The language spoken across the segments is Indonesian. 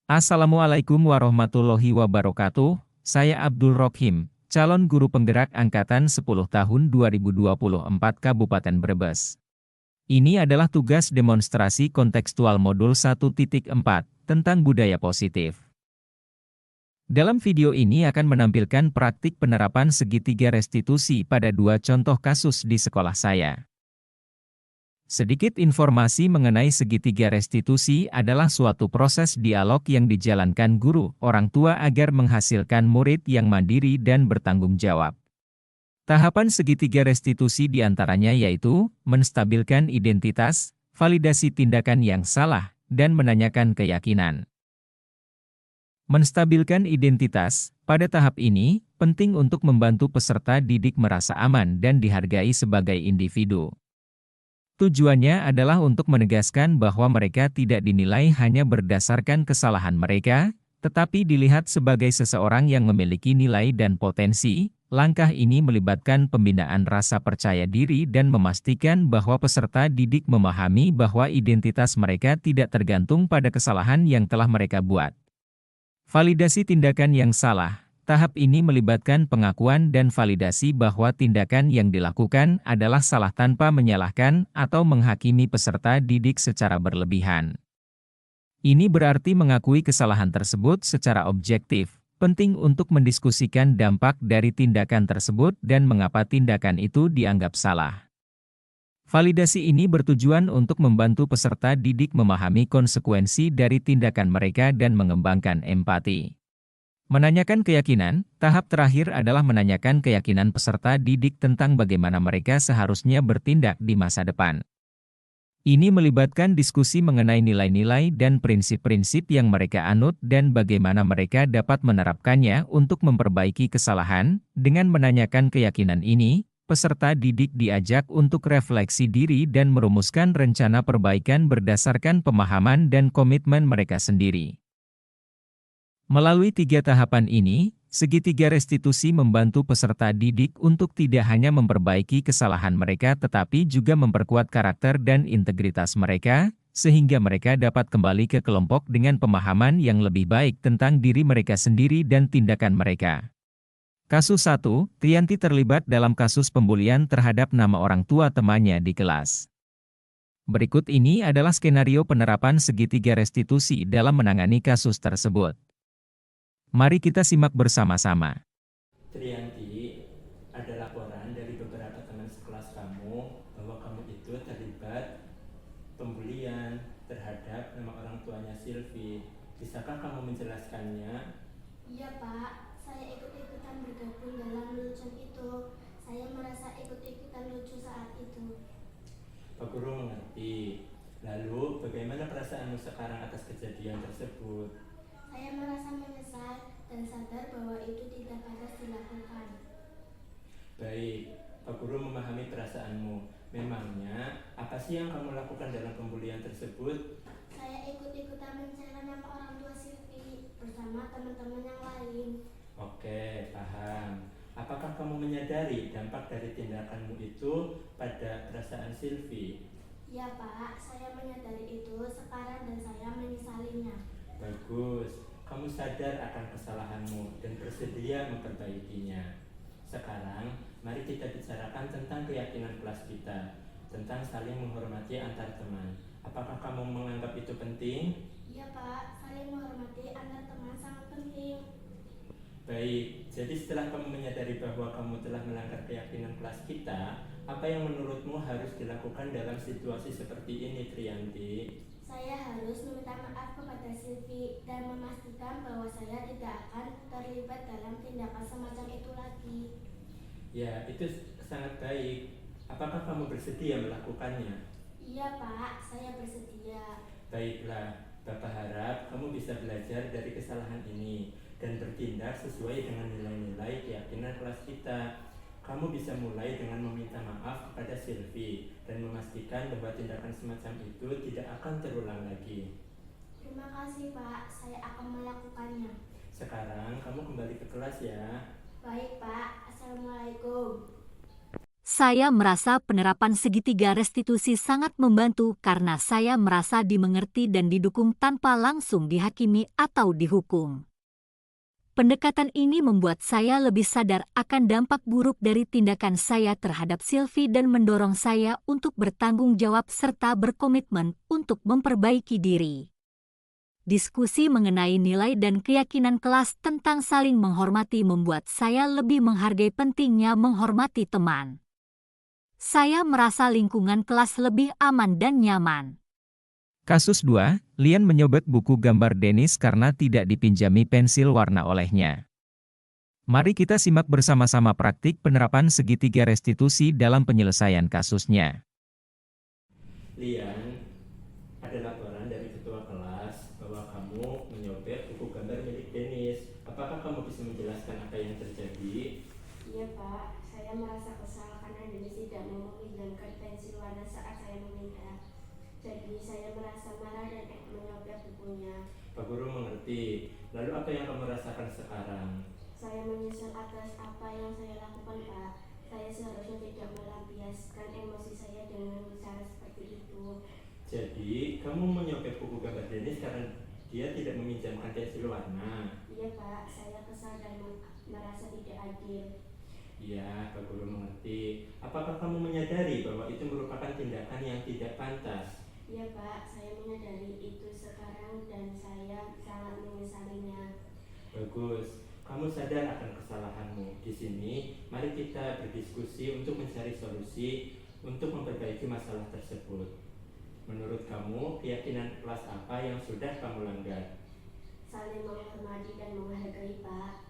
Assalamualaikum warahmatullahi wabarakatuh. Saya Abdul Rohim, calon guru penggerak angkatan 10 tahun 2024 Kabupaten Brebes. Ini adalah tugas demonstrasi kontekstual modul 1.4 tentang budaya positif. Dalam video ini akan menampilkan praktik penerapan segitiga restitusi pada dua contoh kasus di sekolah saya. Sedikit informasi mengenai segitiga restitusi adalah suatu proses dialog yang dijalankan guru, orang tua agar menghasilkan murid yang mandiri dan bertanggung jawab. Tahapan segitiga restitusi diantaranya yaitu, menstabilkan identitas, validasi tindakan yang salah, dan menanyakan keyakinan. Menstabilkan identitas, pada tahap ini, penting untuk membantu peserta didik merasa aman dan dihargai sebagai individu. Tujuannya adalah untuk menegaskan bahwa mereka tidak dinilai hanya berdasarkan kesalahan mereka, tetapi dilihat sebagai seseorang yang memiliki nilai dan potensi. Langkah ini melibatkan pembinaan rasa percaya diri dan memastikan bahwa peserta didik memahami bahwa identitas mereka tidak tergantung pada kesalahan yang telah mereka buat. Validasi tindakan yang salah. Tahap ini melibatkan pengakuan dan validasi bahwa tindakan yang dilakukan adalah salah tanpa menyalahkan atau menghakimi peserta didik secara berlebihan. Ini berarti mengakui kesalahan tersebut secara objektif. Penting untuk mendiskusikan dampak dari tindakan tersebut dan mengapa tindakan itu dianggap salah. Validasi ini bertujuan untuk membantu peserta didik memahami konsekuensi dari tindakan mereka dan mengembangkan empati. Menanyakan keyakinan, tahap terakhir adalah menanyakan keyakinan peserta didik tentang bagaimana mereka seharusnya bertindak di masa depan. Ini melibatkan diskusi mengenai nilai-nilai dan prinsip-prinsip yang mereka anut dan bagaimana mereka dapat menerapkannya untuk memperbaiki kesalahan. Dengan menanyakan keyakinan ini, peserta didik diajak untuk refleksi diri dan merumuskan rencana perbaikan berdasarkan pemahaman dan komitmen mereka sendiri. Melalui tiga tahapan ini, segitiga restitusi membantu peserta didik untuk tidak hanya memperbaiki kesalahan mereka tetapi juga memperkuat karakter dan integritas mereka, sehingga mereka dapat kembali ke kelompok dengan pemahaman yang lebih baik tentang diri mereka sendiri dan tindakan mereka. Kasus 1, Trianti terlibat dalam kasus pembulian terhadap nama orang tua temannya di kelas. Berikut ini adalah skenario penerapan segitiga restitusi dalam menangani kasus tersebut. Mari kita simak bersama-sama. Trianti, ada laporan dari beberapa teman sekelas kamu bahwa kamu itu terlibat pembulian terhadap nama orang tuanya Silvi. Bisakah kamu menjelaskannya? Iya Pak, saya ikut-ikutan bergabung dalam lucu itu. Saya merasa ikut-ikutan lucu saat itu. Pak Guru mengerti. Lalu, bagaimana perasaanmu sekarang atas kejadian tersebut? Saya merasa menyesal dan sadar bahwa itu tidak harus dilakukan. Baik, Pak Guru memahami perasaanmu. Memangnya, apa sih yang kamu lakukan dalam pembulian tersebut? Saya ikut-ikutan mencela nama orang tua Silvi bersama teman-teman yang lain. Oke, paham. Apakah kamu menyadari dampak dari tindakanmu itu pada perasaan Silvi? Iya Pak, saya menyadari itu sekarang dan saya menyesalinya. Bagus, kamu sadar akan kesalahanmu dan bersedia memperbaikinya. Sekarang, mari kita bicarakan tentang keyakinan kelas kita, tentang saling menghormati antar teman. Apakah kamu menganggap itu penting? Iya Pak, saling menghormati antar teman sangat penting. Baik, jadi setelah kamu menyadari bahwa kamu telah melanggar keyakinan kelas kita, apa yang menurutmu harus dilakukan dalam situasi seperti ini, Trianti? Saya harus meminta maaf kepada Silvi dan memastikan bahwa saya tidak akan terlibat dalam tindakan semacam itu lagi. Ya, itu sangat baik. Apakah kamu bersedia melakukannya? Iya Pak, saya bersedia. Baiklah, Bapak harap kamu bisa belajar dari kesalahan ini dan bertindak sesuai dengan nilai-nilai keyakinan kelas kita. Kamu bisa mulai dengan meminta maaf kepada Silvi dan memastikan bahwa tindakan semacam itu tidak akan terulang lagi. Terima kasih Pak, saya akan melakukannya. Sekarang kamu kembali ke kelas ya. Baik Pak, Assalamualaikum. Saya merasa penerapan segitiga restitusi sangat membantu karena saya merasa dimengerti dan didukung tanpa langsung dihakimi atau dihukum. Pendekatan ini membuat saya lebih sadar akan dampak buruk dari tindakan saya terhadap Sylvie dan mendorong saya untuk bertanggung jawab serta berkomitmen untuk memperbaiki diri. Diskusi mengenai nilai dan keyakinan kelas tentang saling menghormati membuat saya lebih menghargai pentingnya menghormati teman. Saya merasa lingkungan kelas lebih aman dan nyaman. Kasus 2, Lian menyobek buku gambar Dennis karena tidak dipinjami pensil warna olehnya. Mari kita simak bersama-sama praktik penerapan segitiga restitusi dalam penyelesaian kasusnya. Lian, ada laporan dari ketua kelas bahwa kamu menyobek buku gambar milik Dennis. Apakah kamu bisa menjelaskan apa yang terjadi? Iya Pak, saya merasa kesal karena Dennis tidak mau meminjamkan pensil warna saat saya meminta. Jadi saya merasa marah dan menyobek bukunya. Pak Guru mengerti. Lalu apa yang kamu rasakan sekarang? Saya menyesal atas apa yang saya lakukan Pak. Saya seharusnya tidak melampiaskan emosi saya dengan cara seperti itu. Jadi, kamu menyobek buku gambar Dennis karena dia tidak meminjamkan pensil warna? Iya Pak, saya kesal dan merasa tidak adil. Iya, Pak Guru mengerti. Apakah kamu menyadari bahwa itu merupakan tindakan yang tidak pantas? Iya Pak, saya menyadari itu sekarang dan saya sangat menyesalinya. Bagus, kamu sadar akan kesalahanmu. Di sini, mari kita berdiskusi untuk mencari solusi untuk memperbaiki masalah tersebut. Menurut kamu, keyakinan kelas apa yang sudah kamu langgar? Saling menghormati dan menghargai Pak.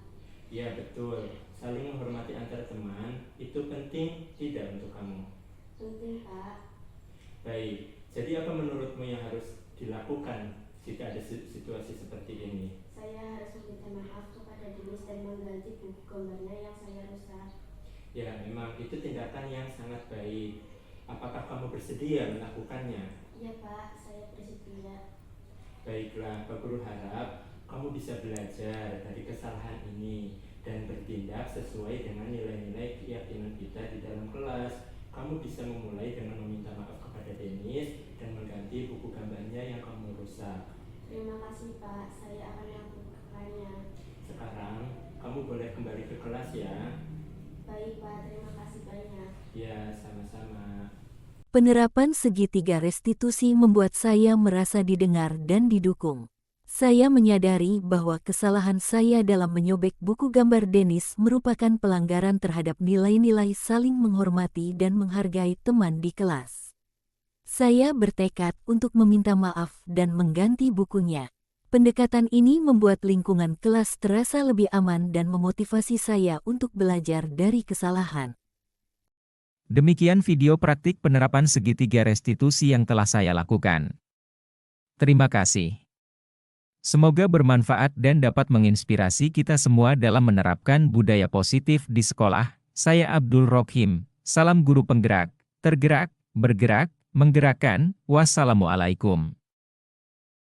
Ya betul, saling menghormati antar teman itu penting tidak untuk kamu? Penting Pak. Baik, jadi apa menurutmu yang harus dilakukan jika ada situasi seperti ini? Saya harus meminta maaf kepada Dennis dan mengganti buku gambarnya yang saya rusak. Ya memang itu tindakan yang sangat baik. Apakah kamu bersedia melakukannya? Iya Pak, saya bersedia. Baiklah, Pak Guru harap kamu bisa belajar dari kesalahan ini dan bertindak sesuai dengan nilai-nilai keyakinan kita di dalam kelas. Kamu bisa memulai dengan meminta maaf kepada Dennis dan mengganti buku gambarnya yang kamu rusak. Terima kasih Pak, saya akan melakukannya. Sekarang, kamu boleh kembali ke kelas ya. Baik Pak, terima kasih banyak. Ya, sama-sama. Penerapan segitiga restitusi membuat saya merasa didengar dan didukung. Saya menyadari bahwa kesalahan saya dalam menyobek buku gambar Dennis merupakan pelanggaran terhadap nilai-nilai saling menghormati dan menghargai teman di kelas. Saya bertekad untuk meminta maaf dan mengganti bukunya. Pendekatan ini membuat lingkungan kelas terasa lebih aman dan memotivasi saya untuk belajar dari kesalahan. Demikian video praktik penerapan segitiga restitusi yang telah saya lakukan. Terima kasih. Semoga bermanfaat dan dapat menginspirasi kita semua dalam menerapkan budaya positif di sekolah. Saya Abdul Rohim, salam guru penggerak, tergerak, bergerak, menggerakkan, wassalamualaikum.